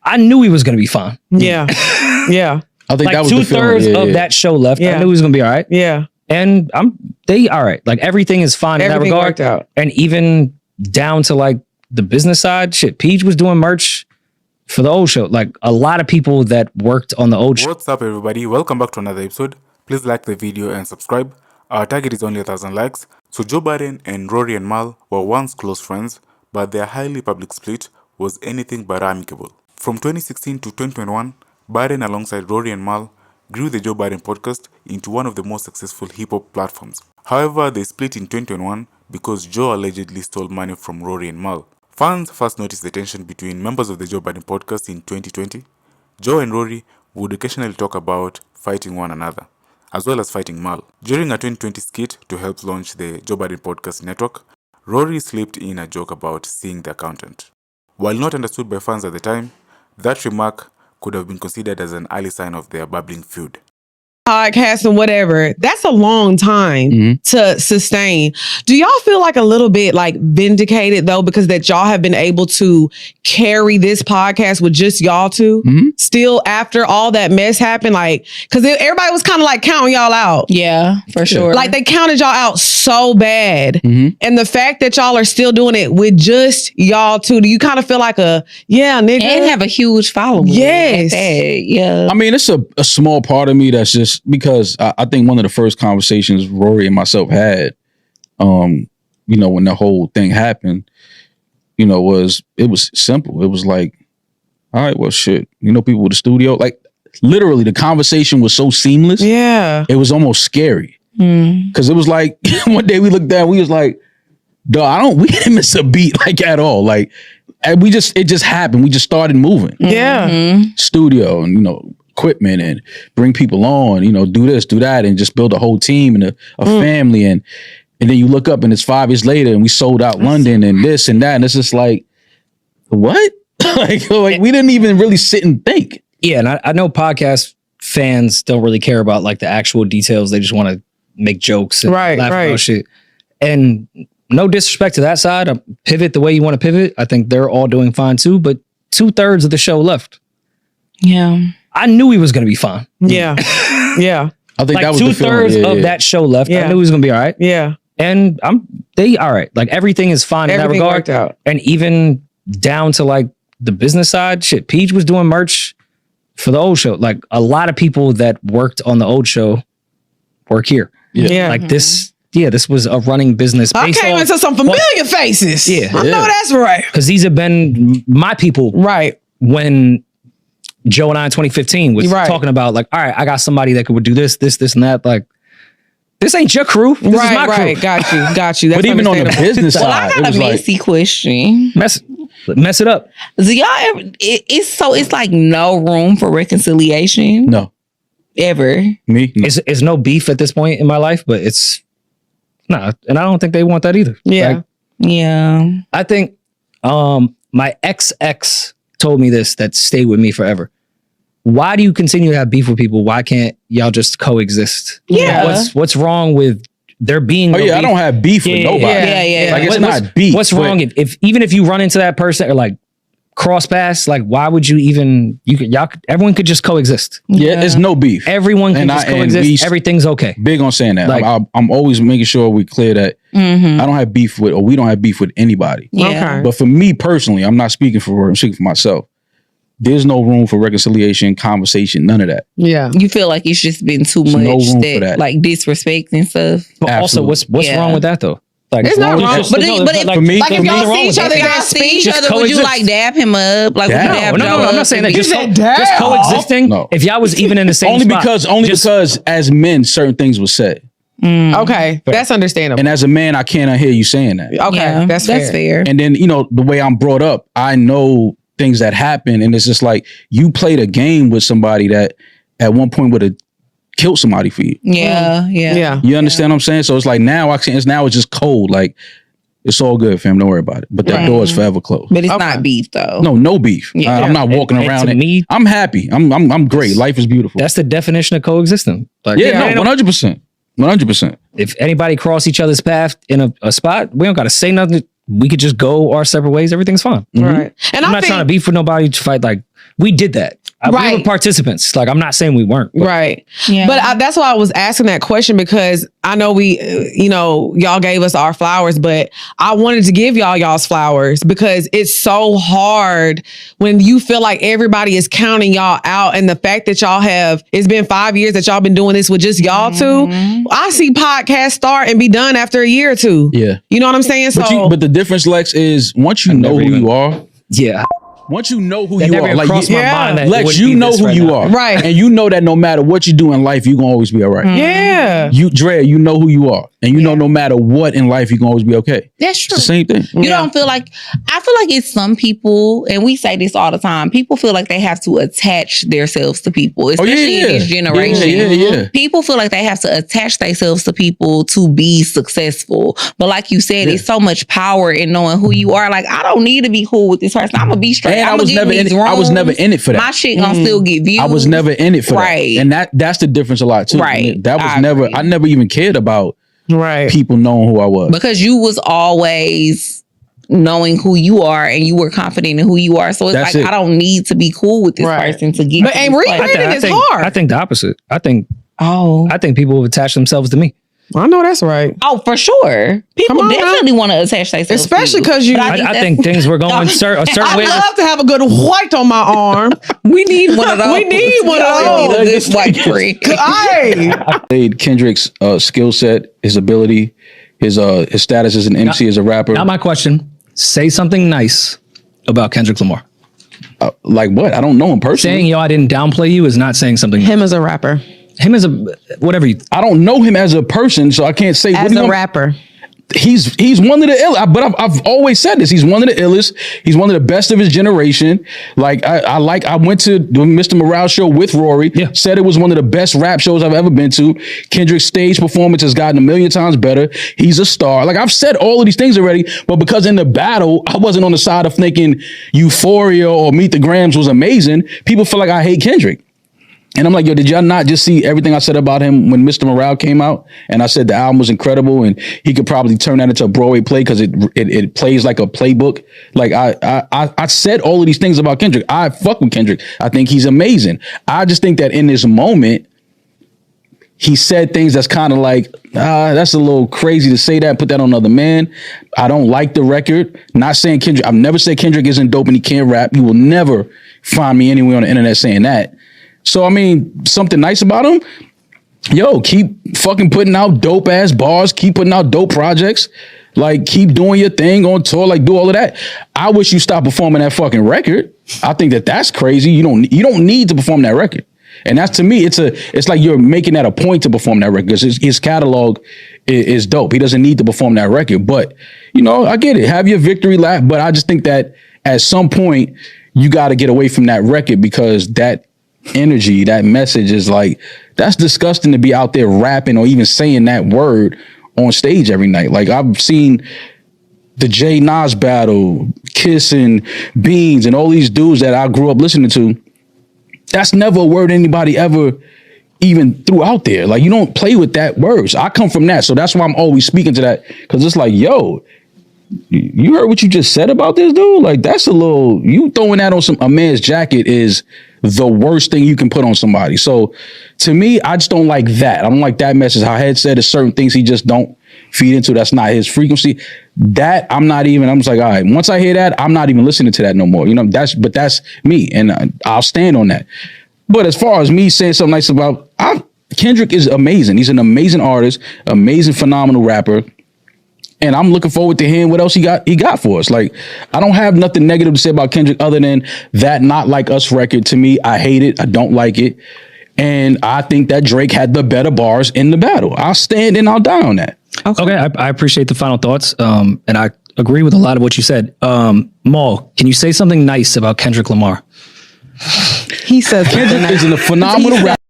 I knew he was going to be fine. Yeah. Yeah. I think Like that was the feeling. 2/3 of that show left. Yeah. I knew he was going to be all right. Yeah. And all right. Like everything is fine Everything in that regard. worked out. And even down to like the business side, shit, Peach was doing merch for the old show. Like a lot of people that worked on the old show. What's up, everybody? Welcome back to another episode. Please like the video and subscribe. Our target is only 1,000 likes. So Joe Budden and Rory and Mal were once close friends, but their highly public split was anything but amicable. From 2016 to 2021, Budden alongside Rory and Mal grew the Joe Budden podcast into one of the most successful hip-hop platforms. However, they split in 2021 because Joe allegedly stole money from Rory and Mal. Fans first noticed the tension between members of the Joe Budden podcast in 2020. Joe and Rory would occasionally talk about fighting one another, as well as fighting Mal. During a 2020 skit to help launch the Joe Budden podcast network, Rory slipped in a joke about seeing the accountant. While not understood by fans at the time, that remark could have been considered as an early sign of their bubbling feud. Podcast and whatever, that's a long time to sustain. Do y'all feel like a little bit like vindicated though, because that y'all have been able to carry this podcast with just y'all two still after all that mess happened? Like, because everybody was kind of like counting y'all out. Yeah, for sure. Like they counted y'all out so bad. And the fact that y'all are still doing it with just y'all two, do you kind of feel like yeah, nigga? And have a huge following. Yes. Yeah. I mean, it's a small part of me that's just because I think one of the first conversations Rory and myself had, when the whole thing happened, it was simple. It was like, all right, well, shit, people with the studio, like literally the conversation was so seamless. Yeah. It was almost scary. Cause it was like, one day we looked down, we was like, dog, we didn't miss a beat like at all. Like, and it just happened. We just started moving. Yeah. Studio and, equipment and bring people on, do this, do that, and just build a whole team and a family. And then you look up and it's 5 years later and we sold out London and this and that. And it's just like, what? like we didn't even really sit and think. Yeah. And I know podcast fans don't really care about like the actual details. They just want to make jokes and laugh about shit. And no disrespect to that side. Pivot the way you want to pivot. I think they're all doing fine too. But 2/3 of the show left. Yeah. I knew he was going to be fine. Yeah. Yeah. I think Like that was the feeling. 2/3 of that show left. I knew he was going to be all right. Yeah. And all right. Like everything is fine in that Everything regard. worked out. And even down to like the business side, shit, Peach was doing merch for the old show. Like a lot of people that worked on the old show work here. Yeah. Like this was a running business. I came into some familiar faces. Yeah. I know that's right. Because these have been my people. Right. When Joe and I in 2015 was talking about like, all right, I got somebody that could do this, and that. Like, this ain't your crew. This is my crew. Got you. That's But even on the business Well, side, I got it was a like, messy question. Mess it up. Do y'all ever, it's like no room for reconciliation? no, Ever. me, no. It's no beef at this point in my life, but it's nah, and I don't think they want that either. Yeah. Like, Yeah. I think my ex told me this that stayed with me forever. Why do you continue to have beef with people? Why can't y'all just coexist? Yeah. Like, what's wrong with there being no I beef? don't have beef with nobody. Yeah. Like, it's not beef. What's but wrong if even if you run into that person or like cross paths, like why would you even everyone could just coexist. Yeah, there's no beef. Everyone can just coexist. Everything's okay. Big on saying that. Like- I'm always making sure we clear that I don't have beef with, or we don't have beef with anybody. Yeah. Okay. But for me personally, I'm not speaking for Rory, I'm speaking for myself. There's no room for reconciliation, conversation, none of that. Yeah. You feel like it's just been too much no room for that. like disrespect and stuff. But also, Absolutely. what's wrong with that though? Like, It's not wrong. just- But no, if- like, for me- like, if nothing y'all wrong see with each other, it. If y'all guys see each just other, would you coexist. like dab him up? Like, would you Dab? dab No, Joe I'm up not saying that. and Just, be- just coexisting. No. If y'all was even in the same Only spot, because as men, certain things were said. Okay. That's understandable. And as a man, I can't hear you saying that. Okay. Yeah, That's fair. And then, the way I'm brought up, I know things that happen. And it's just like, you played a game with somebody that at one point would have killed somebody for you. Yeah. Yeah. You understand what I'm saying? So it's like now it's just cold. Like, it's all good, fam. Don't worry about it. But that door is forever closed. But it's not beef though. No beef. Yeah. I'm not walking And around to it. me- I'm happy. I'm great. Life is beautiful. that's the definition of coexisting. Like, 100%. 100%. if anybody cross each other's path in a spot, we don't got to say nothing. We could just go our separate ways. Everything's fine. Right. And I'm I not think, trying to beef with nobody to fight like we did that. We were participants. Like, I'm not saying we weren't. Right. Yeah. But that's why I was asking that question, because I know y'all gave us our flowers, but I wanted to give y'all's flowers, because it's so hard when you feel like everybody is counting y'all out. And the fact that it's been 5 years that y'all been doing this with just y'all two. I see podcasts start and be done after a year or two. Yeah. You know what I'm saying? But the difference, Lex, is once you know who you are. Yeah. Once you know who you are, like, crossed my mind that it Lex, wouldn't you be know this who right you now. are, right? And you know that no matter what you do in life, you gonna always be all right. Yeah, Dre, you know who you are, and you know no matter what in life, you can always be okay. That's true. It's the same thing. You don't feel like, I feel like it's some people, and we say this all the time, people feel like they have to attach themselves to people, especially in this generation. Yeah. People feel like they have to attach themselves to people to be successful. But like you said, it's so much power in knowing who you are. Like, I don't need to be cool with this person. I'm gonna be straight. And I was never in it for that. My shit gonna still get views. I was never in it for that. And that's the difference a lot too. Right. That was I never even cared about people knowing who I was. Because you was always knowing who you are and you were confident in who you are. So it's I don't need to be cool with this person to get. But rebranding is hard. I think the opposite. I think people have attached themselves to me. I know that's right. Oh, for sure. People definitely want to attach themselves, especially because I think things were going a certain way. I'd love to have a good white on my arm. We need one of those. We need one of those. We need a good white freak. I played Kendrick's skill set, his ability, his status as an MC, as a rapper. Not my question. Say something nice about Kendrick Lamar. Like what? I don't know him personally. Saying I didn't downplay you is not saying something. Him as a rapper. Him as a whatever. I don't know him as a person, so I can't say. As a rapper. He's one of the illest, but I've always said this. He's one of the illest. He's one of the best of his generation. Like I went to the Mr. Morale show with Rory. Yeah. Said it was one of the best rap shows I've ever been to. Kendrick's stage performance has gotten 1,000,000 times better. He's a star. Like, I've said all of these things already, but because in the battle I wasn't on the side of thinking Euphoria or Meet the Grams was amazing, people feel like I hate Kendrick. And I'm like, yo, did y'all not just see everything I said about him when Mr. Morale came out? And I said the album was incredible and he could probably turn that into a Broadway play because it plays like a playbook. Like, I said all of these things about Kendrick. I fuck with Kendrick. I think he's amazing. I just think that in this moment, he said things that's kind of like, that's a little crazy to say that, put that on another man. I don't like the record. Not saying Kendrick, I've never said Kendrick isn't dope and he can't rap. You will never find me anywhere on the internet saying that. So, I mean, something nice about him. Yo, keep fucking putting out dope ass bars. Keep putting out dope projects. Like, keep doing your thing on tour. Like, do all of that. I wish you stopped performing that fucking record. I think that's crazy. You don't need to perform that record. And that's, to me, it's like you're making that a point to perform that record because his catalog is dope. He doesn't need to perform that record. But, I get it. Have your victory lap. But I just think that at some point you got to get away from that record because that energy, that message is like, that's disgusting to be out there rapping or even saying that word on stage every night. Like, I've seen the Jay Nas battle, Kiss and Beans and all these dudes that I grew up listening to. That's never a word anybody ever even threw out there. Like, you don't play with that word. So I come from that. So that's why I'm always speaking to that. Cause it's like, yo, you heard what you just said about this dude? Like, that's a little, you throwing that on a man's jacket is the worst thing you can put on somebody. So to me, I just don't like that. I don't like that message. How Head said there's certain things he just don't feed into. That's not his frequency. That I'm just like, all right, once I hear that, I'm not even listening to that no more. But that's me. And I'll stand on that. But as far as me saying something nice about, Kendrick is amazing. He's an amazing artist, amazing, phenomenal rapper. And I'm looking forward to hearing what else he got for us. Like, I don't have nothing negative to say about Kendrick other than that Not Like Us record. To me, I hate it. I don't like it. And I think that Drake had the better bars in the battle. I'll stand and I'll die on that. Okay, I appreciate the final thoughts. And I agree with a lot of what you said. Maul, can you say something nice about Kendrick Lamar? He says Kendrick is a phenomenal rapper.